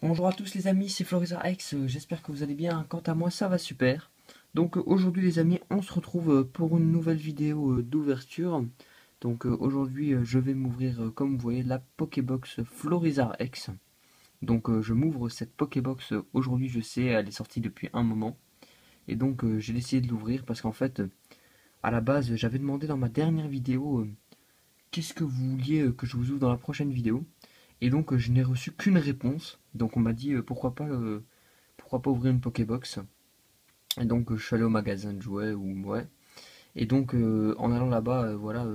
Bonjour à tous les amis, c'est FlorizarX, j'espère que vous allez bien. Quant à moi, ça va super. Donc aujourd'hui les amis, on se retrouve pour une nouvelle vidéo d'ouverture. Donc aujourd'hui je vais m'ouvrir, comme vous voyez, la Pokébox FlorizarX. Donc je m'ouvre cette Pokébox aujourd'hui, je sais, elle est sortie depuis un moment. Et donc j'ai décidé de l'ouvrir parce qu'en fait, à la base, j'avais demandé dans ma dernière vidéo, qu'est-ce que vous vouliez que je vous ouvre dans la prochaine vidéo. Et donc je n'ai reçu qu'une réponse. Donc on m'a dit pourquoi pas ouvrir une Pokébox. Et donc je suis allé au magasin de jouets ou ouais. Et donc en allant là-bas, voilà,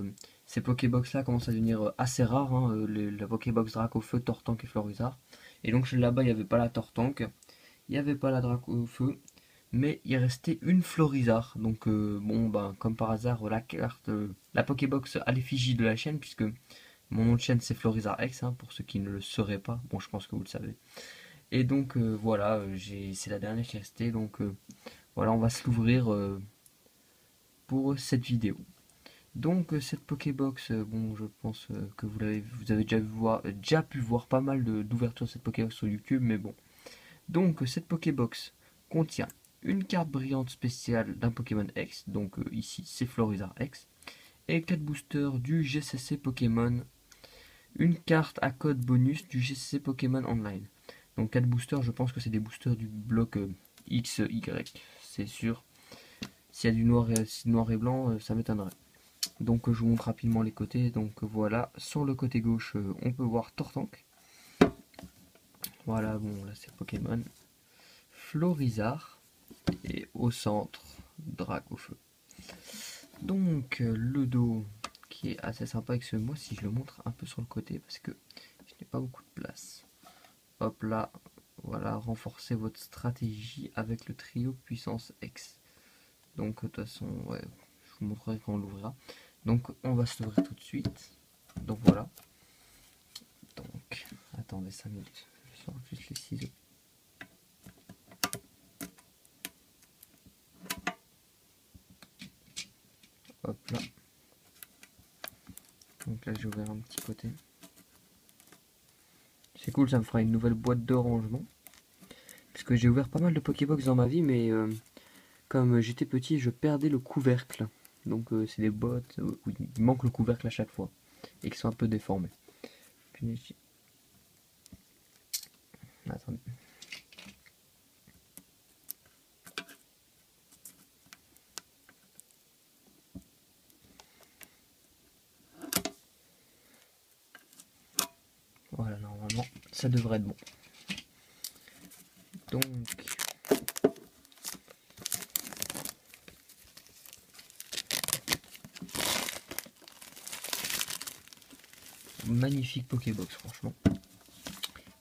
ces Pokébox là commencent à devenir assez rares, hein, la Pokébox Dracofeu, Tortank et Florizard. Et donc là-bas il n'y avait pas la Tortank, il n'y avait pas la Dracofeu, mais il restait une Florizard. Donc bon ben comme par hasard la carte, la Pokébox à l'effigie de la chaîne, puisque mon nom de chaîne c'est Florizard X, hein, pour ceux qui ne le sauraient pas. Bon, je pense que vous le savez. Et donc voilà, c'est la dernière qui est restée. Donc voilà, on va se l'ouvrir pour cette vidéo. Donc cette Pokébox, bon, je pense que vous avez déjà pu voir pas mal d'ouvertures de cette Pokébox sur YouTube, mais bon. Donc cette Pokébox contient une carte brillante spéciale d'un Pokémon X, donc ici c'est Florizard X, et 4 boosters du GCC Pokémon, une carte à code bonus du GCC Pokémon Online. Donc 4 boosters, je pense que c'est des boosters du bloc XY, c'est sûr. S'il y a du noir et blanc, ça m'étonnerait. Donc je vous montre rapidement les côtés. Donc voilà, sur le côté gauche, on peut voir Tortank. Voilà, bon là c'est Pokémon. Florizard. Et au centre, Dracofeu. Donc le dos qui est assez sympa avec ce moi si je le montre un peu sur le côté parce que je n'ai pas beaucoup de place. Hop là, voilà, renforcez votre stratégie avec le trio puissance X. Donc de toute façon, ouais, je vous montrerai quand on l'ouvrira. Donc on va se l'ouvrir tout de suite. Donc voilà. Donc, attendez 5 minutes. Je sors juste les ciseaux. Hop là. Donc là j'ai ouvert un petit côté. C'est cool, ça me fera une nouvelle boîte de rangement. Parce que j'ai ouvert pas mal de Pokébox dans ma vie, mais comme j'étais petit, je perdais le couvercle. Donc c'est des boîtes où il manque le couvercle à chaque fois. Et qui sont un peu déformés. Puis, attendez. Voilà, normalement, ça devrait être bon. Donc, magnifique Pokébox, franchement.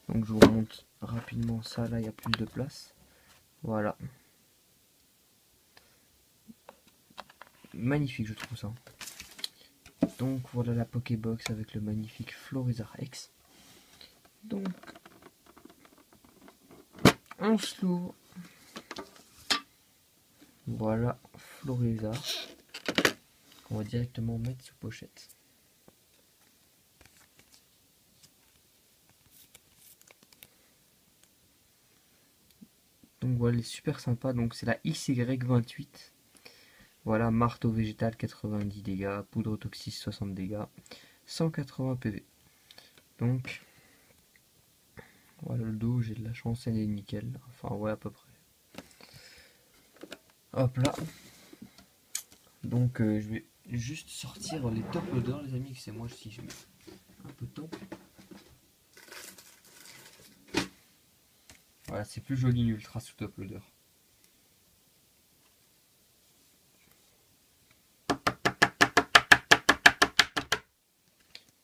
Donc, je vous remonte rapidement ça. Là, il y a plus de place. Voilà. Magnifique, je trouve ça. Donc, voilà la Pokébox avec le magnifique Florizard X. Donc, on se l'ouvre. Voilà, Florizard. On va directement mettre sous pochette. Donc voilà, elle est super sympa. Donc c'est la XY28. Voilà, marteau végétal 90 dégâts, poudre toxique 60 dégâts, 180 PV. Donc voilà le dos, j'ai de la chance, elle est nickel. Enfin ouais à peu près. Hop là. Donc je vais juste sortir les top loaders les amis, que c'est moi si je mets un peu de temps. Voilà, c'est plus joli une ultra sous top loader.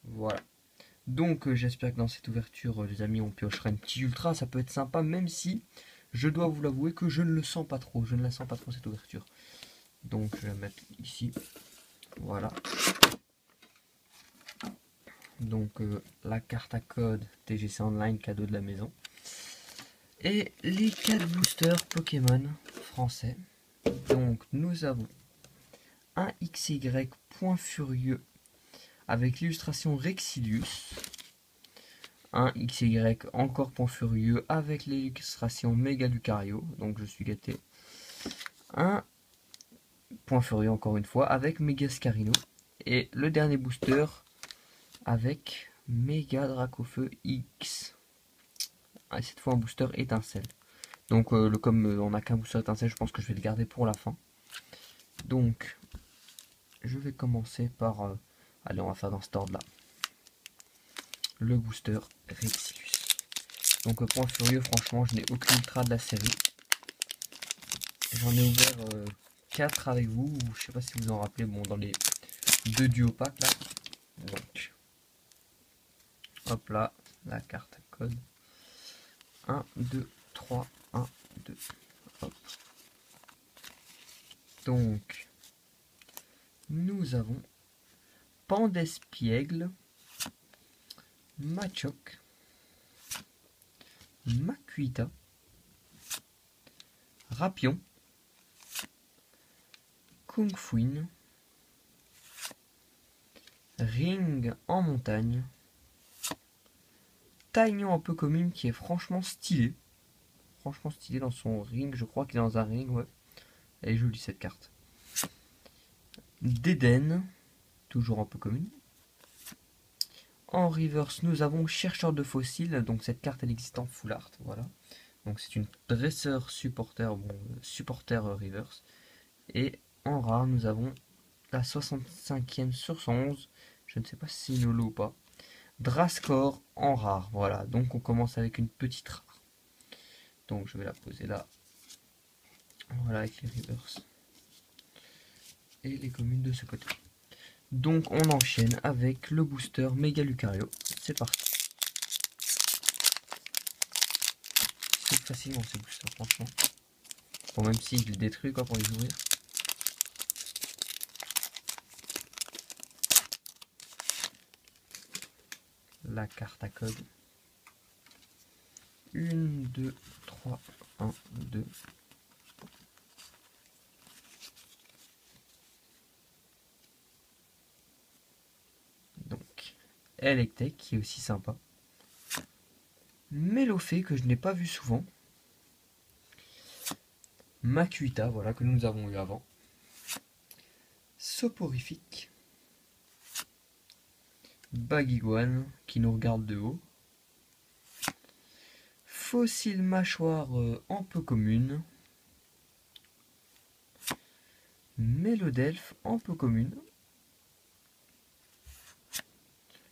Voilà. Donc j'espère que dans cette ouverture, les amis, on piochera une petite ultra, ça peut être sympa, même si je dois vous l'avouer que je ne le sens pas trop, je ne la sens pas trop cette ouverture. Donc je vais la mettre ici, voilà. Donc la carte à code TGC Online, cadeau de la maison. Et les 4 boosters Pokémon français. Donc nous avons un XY Point Furieux avec l'illustration Rexilius. un XY encore point furieux avec l'illustration méga Lucario, donc je suis gâté. Un point furieux encore une fois avec méga Scarino. Et le dernier booster avec méga Dracofeu X. Ah, cette fois un booster étincelle. Donc comme on n'a qu'un booster étincelle, je pense que je vais le garder pour la fin. Donc je vais commencer par... allez, on va faire dans cet ordre là. Le booster Rexilus. Donc point furieux, franchement, je n'ai aucune ultra de la série. J'en ai ouvert 4 avec vous, ou je sais pas si vous en rappelez, bon, dans les 2 duo packs là. Donc, hop là, la carte à code. 1, 2, 3, 1, 2. Hop. Donc, nous avons Pandespiègle, Machoc, Makuita, Rapion, Kung Fuin, Ring en montagne, Taignon un peu commune qui est franchement stylé. Franchement stylé dans son ring, je crois qu'il est dans un ring, ouais. Elle est jolie cette carte. Déden, toujours un peu commune. En reverse, nous avons Chercheur de fossiles, donc cette carte elle existe en full art, voilà. Donc c'est une dresseur supporter, bon, supporter reverse. Et en rare, nous avons la 65e sur 111, je ne sais pas si c'est une holo ou pas. Drascore en rare, voilà. Donc on commence avec une petite rare. Donc je vais la poser là. Voilà avec les reverse. Et les communes de ce côté. Donc on enchaîne avec le booster Méga Lucario. C'est parti. C'est facilement ces boosters, franchement. Bon, même si je les détruis quoi pour les ouvrir. La carte à code. 1, 2, 3, 1, 2. Donc, Electek qui est aussi sympa. Melofée que je n'ai pas vu souvent. Makuita, voilà, que nous avons eu avant. Soporifique. Baguiguane qui nous regarde de haut. Fossile mâchoire en peu commune. Mélodelphe en peu commune.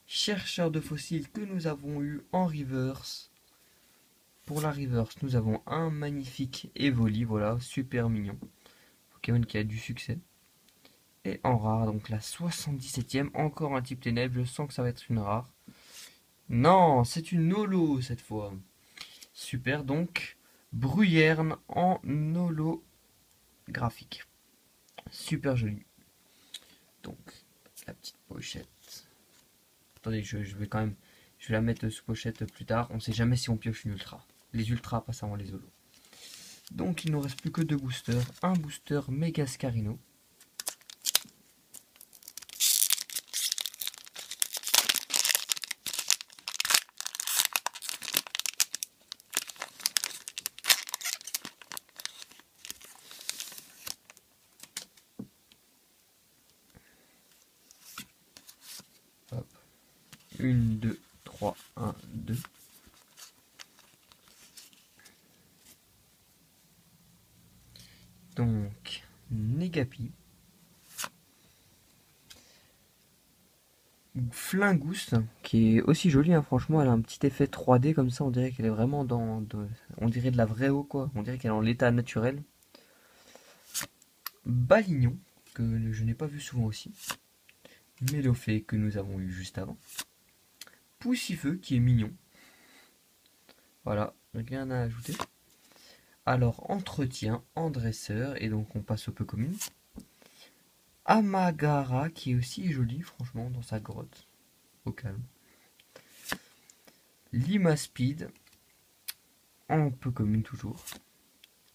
Chercheur de fossiles que nous avons eu en reverse. Pour la reverse, nous avons un magnifique Evoli, voilà, super mignon. Pokémon qui a du succès. Et en rare, donc la 77e, encore un type ténèbres, je sens que ça va être une rare. Non, c'est une holo cette fois. Super, donc Bruyerne en holo graphique. Super joli. Donc, la petite pochette. Attendez, je vais quand même... Je vais la mettre sous pochette plus tard. On sait jamais si on pioche une ultra. Les ultras passent avant les holos. Donc, il ne nous reste plus que 2 boosters. Un booster Méga Scarino. Hop. 1, 2, 3, 1, 2. Donc, Negapi. Flingouste, qui est aussi jolie, hein, franchement, elle a un petit effet 3D comme ça, on dirait qu'elle est vraiment on dirait de la vraie eau, quoi. On dirait qu'elle est en l'état naturel. Balignon, que je n'ai pas vu souvent aussi. Mélofée, que nous avons eu juste avant. Poussifeu, qui est mignon. Voilà, rien à ajouter. Alors, entretien en dresseur, et donc on passe au peu commun. Amagara, qui est aussi joli, franchement, dans sa grotte. Au calme. Limaspeed, en peu commune toujours.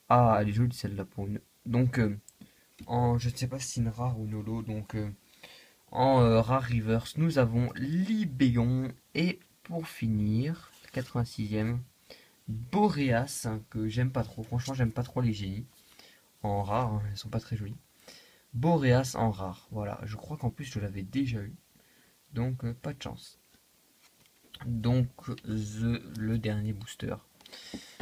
Ah, elle est jolie celle-là pour une. Donc, je ne sais pas si c'est une rare ou une holo. Donc, en rare reverse, nous avons Libéon et pour finir, 86e, Boreas, hein, que j'aime pas trop. Franchement, j'aime pas trop les génies. En rare, hein, elles sont pas très jolies. Boreas en rare. Voilà, je crois qu'en plus je l'avais déjà eu. Donc, pas de chance. Donc, le dernier booster.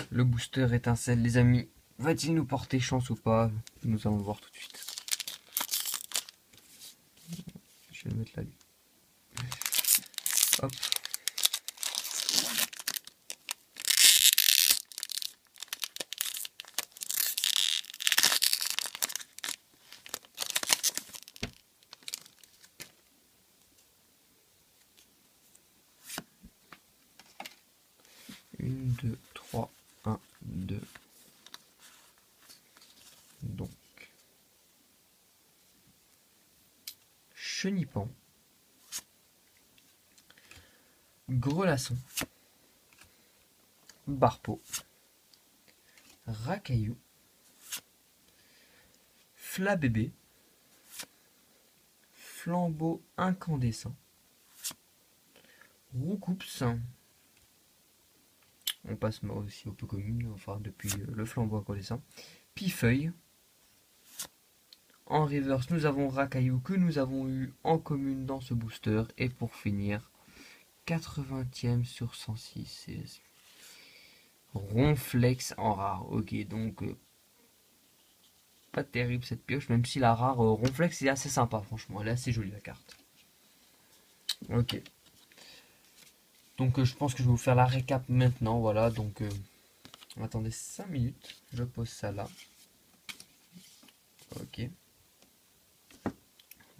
Le booster étincelle, les amis. Va-t-il nous porter chance ou pas? Nous allons le voir tout de suite. Je vais le mettre là, lui. Hop. Une, deux, trois, un, deux. Donc, Chenipan, Grelasson, Barpeau, Racaillou, Flabébé, Flambeau incandescent, Roucoups. On passe aussi au peu commun, enfin depuis le flambeau incandescent. Pifeuille. En reverse, nous avons Racaillou que nous avons eu en commune dans ce booster. Et pour finir, 80e sur 106. C'est Ronflex en rare. Ok, donc pas terrible cette pioche, même si la rare Ronflex est assez sympa, franchement. Elle est assez jolie la carte. Ok. Donc je pense que je vais vous faire la récap maintenant. Voilà, donc attendez 5 minutes. Je pose ça là. Ok.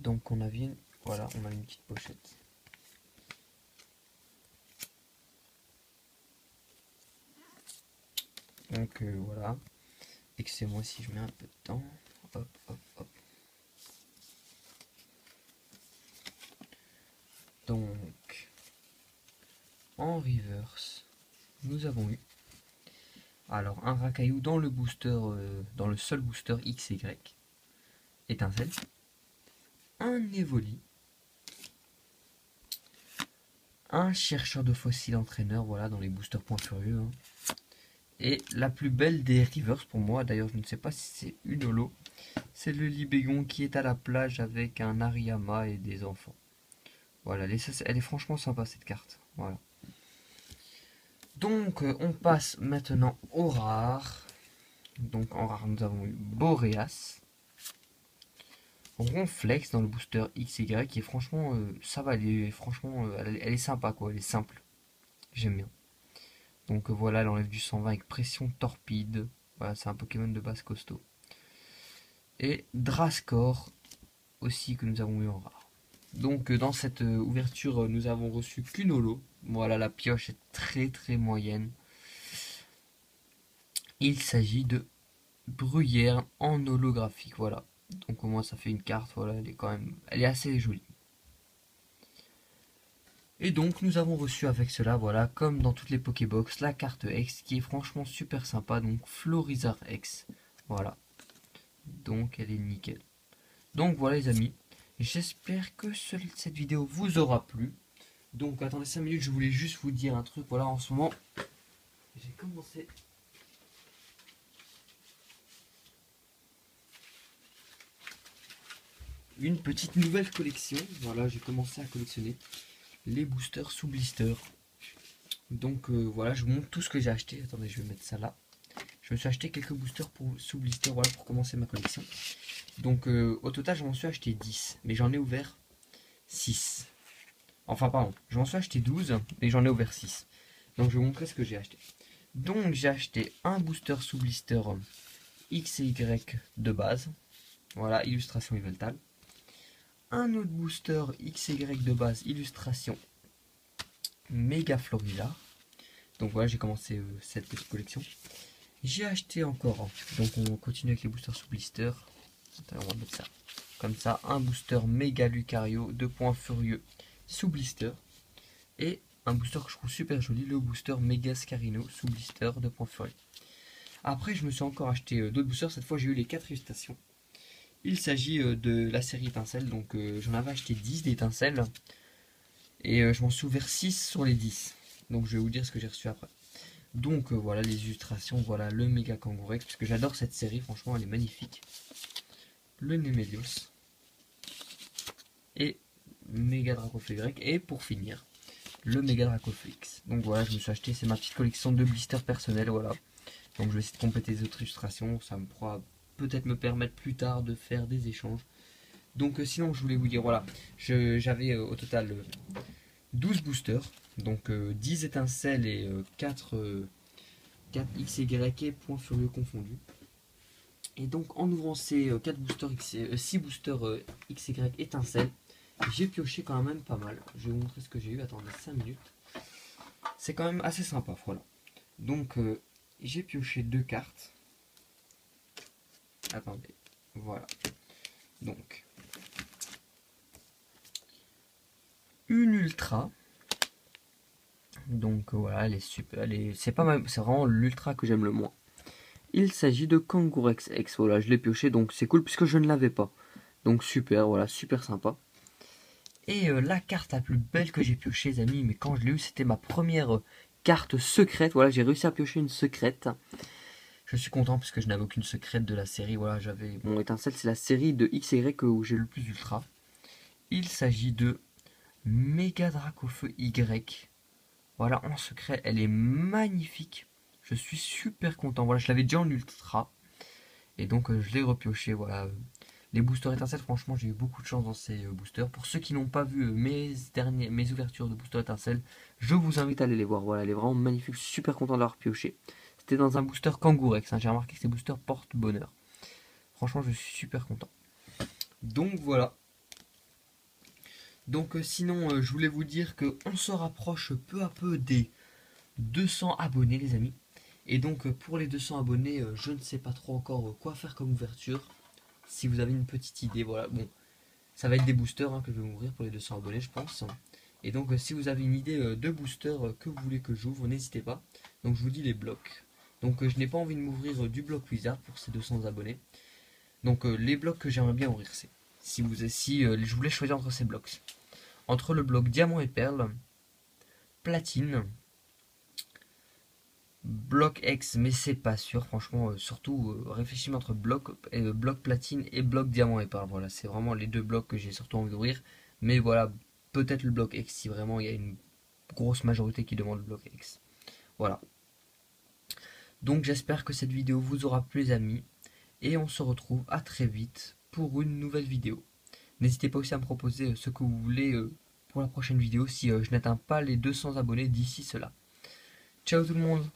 Donc on a une, voilà, on a une petite pochette. Donc voilà. Excusez-moi si je mets un peu de temps. Hop, hop, hop. Donc en reverse, nous avons eu alors un Racaillou dans le booster, dans le seul booster XY étincelle, un Evoli, un chercheur de fossiles entraîneur, voilà, dans les boosters Point Furieux, hein. Et la plus belle des reverse pour moi, d'ailleurs je ne sais pas si c'est une holo, c'est le Libégon qui est à la plage avec un Ariyama et des enfants. Voilà, elle est franchement sympa cette carte. Voilà. Donc on passe maintenant au rare. Donc en rare nous avons eu Boreas, Ronflex dans le booster XY qui est franchement ça va, franchement elle est sympa quoi, elle est simple. J'aime bien. Donc voilà, elle enlève du 120 avec pression torpide. Voilà, c'est un Pokémon de base costaud. Et Drascore aussi que nous avons eu en rare. Donc dans cette ouverture, nous avons reçu qu'une holo. Voilà, la pioche est très très moyenne. Il s'agit de Bruyère en holographique, voilà. Donc au moins ça fait une carte, voilà, elle est assez jolie. Et donc nous avons reçu avec cela, voilà, comme dans toutes les Pokébox, la carte X qui est franchement super sympa, donc Florizard X, voilà. Donc elle est nickel. Donc voilà les amis, j'espère que cette vidéo vous aura plu. Donc attendez 5 minutes, je voulais juste vous dire un truc, voilà, en ce moment, j'ai commencé une petite nouvelle collection. Voilà, j'ai commencé à collectionner les boosters sous blister. Donc voilà, je vous montre tout ce que j'ai acheté. Attendez, je vais mettre ça là. Je me suis acheté quelques boosters sous blister, voilà, pour commencer ma collection. Donc au total, je m'en suis acheté 10, mais j'en ai ouvert 6. Enfin, pardon, je m'en suis acheté 12, mais j'en ai ouvert 6. Donc je vais vous montrer ce que j'ai acheté. Donc j'ai acheté un booster sous blister X et Y de base. Voilà, illustration Yveltal. Un autre booster XY de base, illustration Méga Florida. Donc voilà, j'ai commencé cette petite collection. J'ai acheté encore, donc on continue avec les boosters sous blister. Attends, on va mettre ça comme ça, un booster Méga Lucario 2 points furieux sous blister. Et un booster que je trouve super joli, le booster Méga Scarino sous blister 2 points furieux. Après, je me suis encore acheté d'autres boosters, cette fois j'ai eu les 4 illustrations. Il s'agit de la série étincelle, donc j'en avais acheté 10 d'étincelles. Et je m'en suis ouvert 6 sur les 10. Donc je vais vous dire ce que j'ai reçu après. Donc voilà les illustrations, voilà le méga Kangourex, parce que j'adore cette série, franchement elle est magnifique. Le Nemelios. Et méga Dracofeu Y. Et pour finir, le méga Dracofeu X. Donc voilà, je me suis acheté, c'est ma petite collection de blisters personnels, voilà. Donc je vais essayer de compléter les autres illustrations, ça me pourra peut-être me permettre plus tard de faire des échanges. Donc sinon je voulais vous dire, voilà, j'avais au total 12 boosters, donc 10 étincelles et 4 XY points furieux confondus. Et donc en ouvrant ces 4 boosters 6 boosters XY étincelles, j'ai pioché quand même pas mal. Je vais vous montrer ce que j'ai eu, attendez 5 minutes. C'est quand même assez sympa, voilà. Donc j'ai pioché 2 cartes. Attendez, voilà. Donc une ultra. Donc voilà, elle est super. C'est pas mal, c'est vraiment l'ultra que j'aime le moins. Il s'agit de Kangourex X. Voilà, je l'ai pioché, donc c'est cool puisque je ne l'avais pas. Donc super, voilà, super sympa. Et la carte la plus belle que j'ai pioché, les amis, mais quand je l'ai eu, c'était ma première carte secrète. Voilà, j'ai réussi à piocher une secrète. Je suis content parce que je n'avais aucune secrète de la série. Voilà, j'avais. Bon, étincelle, c'est la série de XY où j'ai le plus ultra. Il s'agit de Méga Dracofeu Y. Voilà, en secret, elle est magnifique. Je suis super content. Voilà, je l'avais déjà en ultra. Et donc, je l'ai repioché. Voilà. Les boosters étincelles, franchement, j'ai eu beaucoup de chance dans ces boosters. Pour ceux qui n'ont pas vu mes ouvertures de boosters étincelles, je vous invite à aller les voir. Voilà, elle est vraiment magnifique. Je suis super content de l'avoir pioché. C'était dans un booster Kangourex. Hein. J'ai remarqué que ces boosters portent bonheur. Franchement, je suis super content. Donc voilà. Donc sinon, je voulais vous dire qu'on se rapproche peu à peu des 200 abonnés, les amis. Et donc pour les 200 abonnés, je ne sais pas trop encore quoi faire comme ouverture. Si vous avez une petite idée, voilà. Bon, ça va être des boosters que je vais ouvrir pour les 200 abonnés, je pense. Et donc si vous avez une idée de booster que vous voulez que j'ouvre, n'hésitez pas. Donc je vous dis les blocs. Donc je n'ai pas envie de m'ouvrir du bloc Wizard pour ces 200 abonnés. Donc les blocs que j'aimerais bien ouvrir, c'est si je voulais choisir entre ces blocs. Entre le bloc diamant et perle, platine, bloc X, mais c'est pas sûr, franchement, surtout réfléchissez entre bloc platine et bloc diamant et perle. Voilà, c'est vraiment les deux blocs que j'ai surtout envie d'ouvrir. Mais voilà, peut-être le bloc X si vraiment il y a une grosse majorité qui demande le bloc X. Voilà. Donc j'espère que cette vidéo vous aura plu, les amis. Et on se retrouve à très vite pour une nouvelle vidéo. N'hésitez pas aussi à me proposer ce que vous voulez pour la prochaine vidéo si je n'atteins pas les 200 abonnés d'ici cela. Ciao tout le monde!